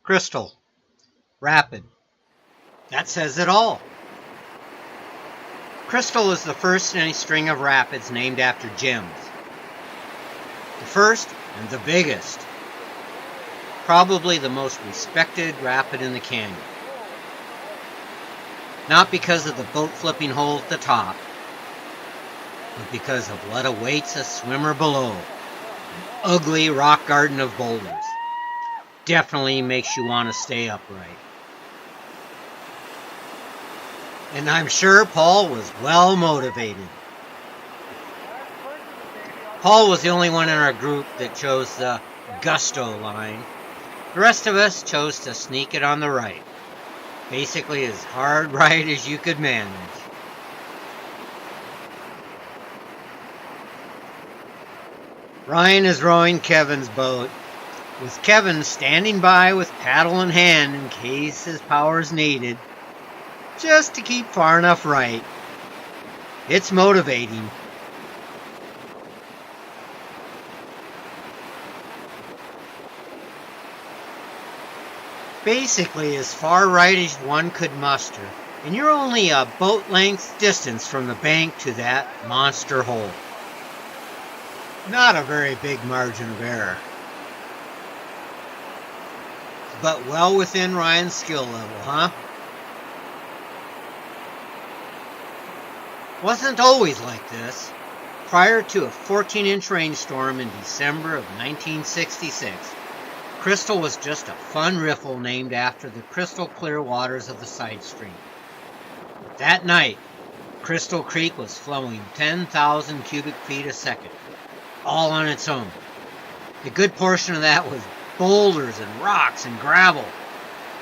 Crystal Rapid. That says it all. Crystal is the first in a string of rapids named after gems. The first and the biggest. Probably the most respected rapid in the canyon. Not because of the boat flipping hole at the top, but because of what awaits a swimmer below. An ugly rock garden of boulders. Definitely makes you want to stay upright. And I'm sure Paul was well motivated. Paul was the only one in our group that chose the gusto line. The rest of us chose to sneak it on the right. Basically as hard right as you could manage. Ryan is rowing Kevin's boat, with Kevin standing by with paddle in hand in case his power is needed, just to keep far enough right. It's motivating. Basically as far right as one could muster, and you're only a boat length distance from the bank to that monster hole. Not a very big margin of error, but well within Ryan's skill level, huh? Wasn't always like this. Prior to a 14-inch rainstorm in December of 1966, Crystal was just a fun riffle named after the crystal clear waters of the side stream. That night, Crystal Creek was flowing 10,000 cubic feet a second, all on its own. A good portion of that was boulders and rocks and gravel,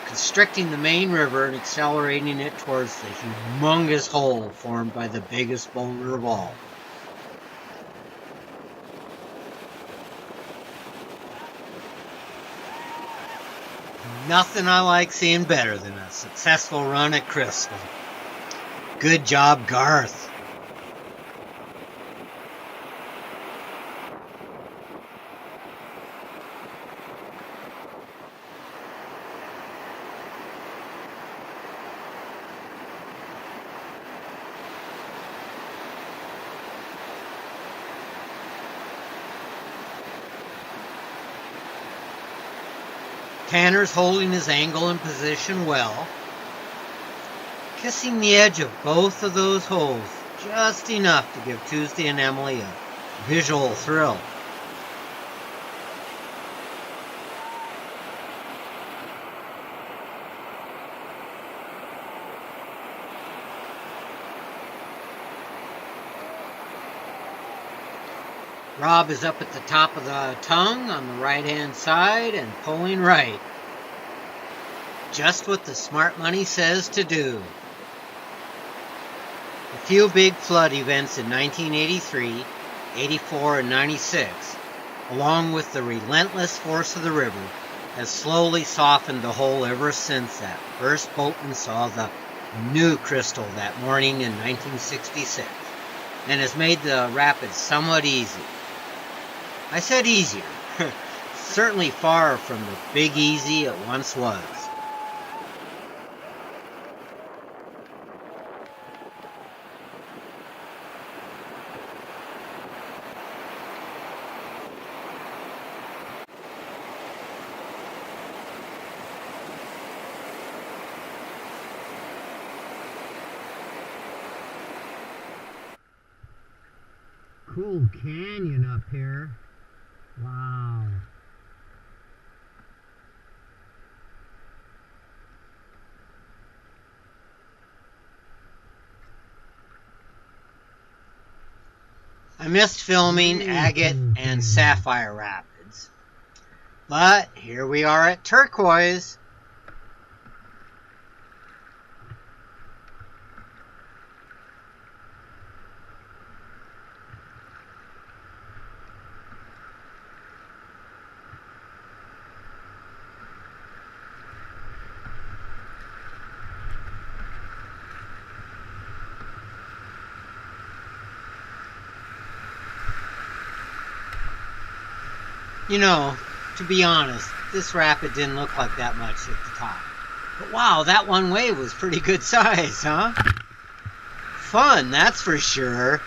constricting the main river and accelerating it towards the humongous hole formed by the biggest boulder of all. Nothing I like seeing better than a successful run at Crystal. Good job, Garth. Tanner's holding his angle and position well, kissing the edge of both of those holes just enough to give Tuesday and Emily a visual thrill. Rob is up at the top of the tongue on the right-hand side and pulling right. Just what the smart money says to do. A few big flood events in 1983, 84, and 96, along with the relentless force of the river, has slowly softened the hole ever since that first boatman saw the new Crystal that morning in 1966, and has made the rapids somewhat easy. I said easier. Certainly far from the big easy it once was. Cool canyon up here. Wow. I missed filming Agate and Sapphire Rapids, but here we are at Turquoise. You know, to be honest, this rapid didn't look like that much at the top. But wow, that one wave was pretty good size, huh? Fun, that's for sure.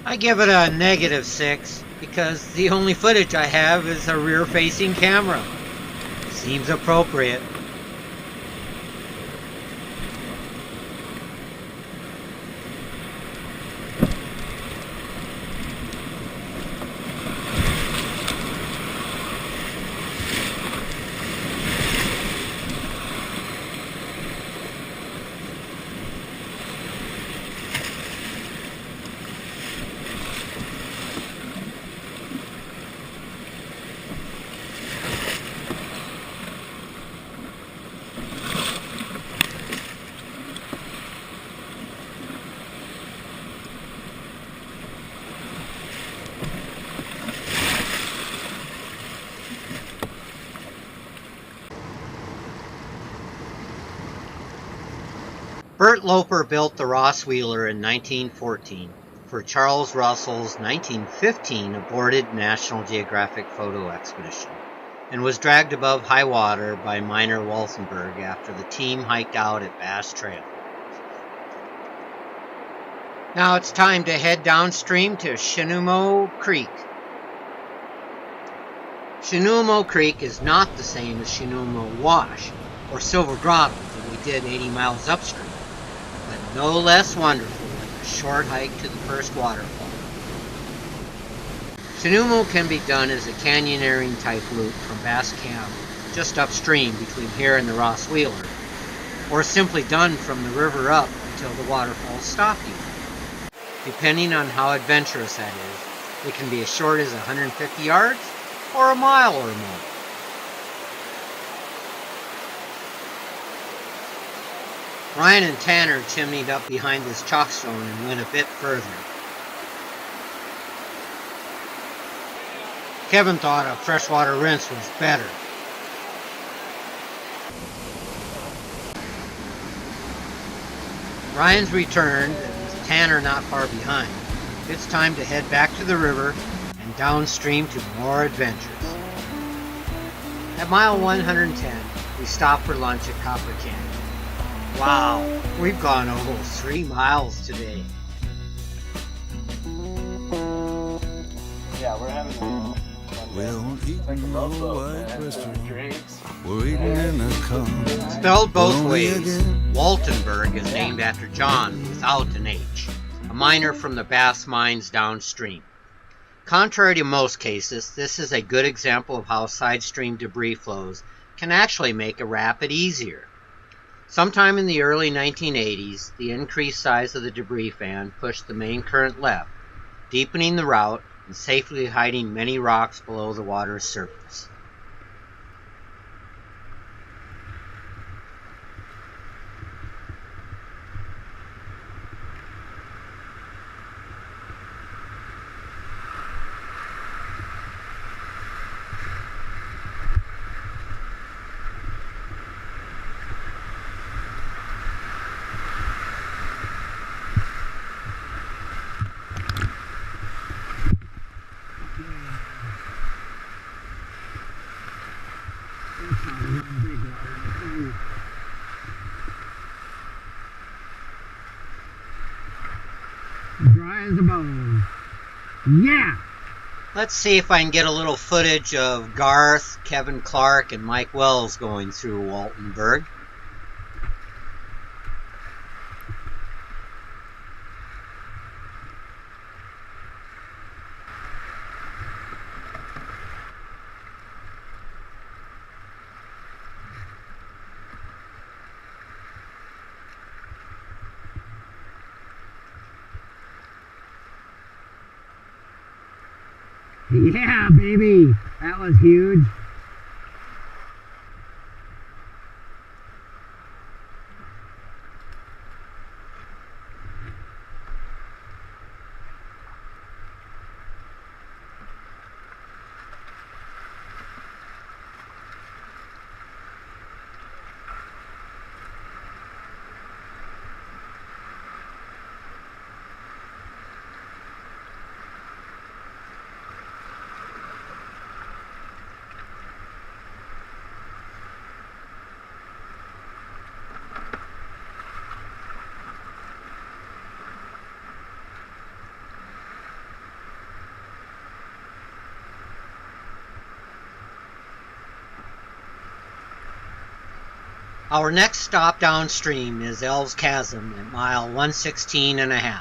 I give it a -6 because the only footage I have is a rear-facing camera. Seems appropriate. Bert Loper built the Ross Wheeler in 1914 for Charles Russell's 1915 aborted National Geographic photo expedition and was dragged above high water by miner Waltenburg after the team hiked out at Bass Trail. Now it's time to head downstream to Shun Mo Creek. Shun Mo Creek is not the same as Shun Mo Wash or Silver Grotto that we did 80 miles upstream, but no less wonderful than a short hike to the first waterfall. Shun Mo can be done as a canyoneering type loop from Bass Camp just upstream between here and the Ross Wheeler, or simply done from the river up until the waterfalls stop you. Depending on how adventurous that is, it can be as short as 150 yards or a mile or more. Ryan and Tanner chimneyed up behind this chalkstone and went a bit further. Kevin thought a freshwater rinse was better. Ryan's returned, and with Tanner not far behind, it's time to head back to the river and downstream to more adventures. At mile 110, we stopped for lunch at Copper Canyon. Wow, we've gone almost 3 miles today. Yeah, we're having a We don't eat like a no rowboat, white man. restaurant. Drinks. We're eating in a car. Spelled both Only ways, again. Waltenburg is named after John without an H, a miner from the Bass mines downstream. Contrary to most cases, this is a good example of how side stream debris flows can actually make a rapid easier. Sometime in the early 1980s, the increased size of the debris fan pushed the main current left, deepening the route and safely hiding many rocks below the water's surface. Dry as a bone. Yeah! Let's see if I can get a little footage of Garth, Kevin Clark, and Mike Wells going through Waltenburg. Yeah, baby! That was huge. Our next stop downstream is Elves Chasm at mile 116 and a half.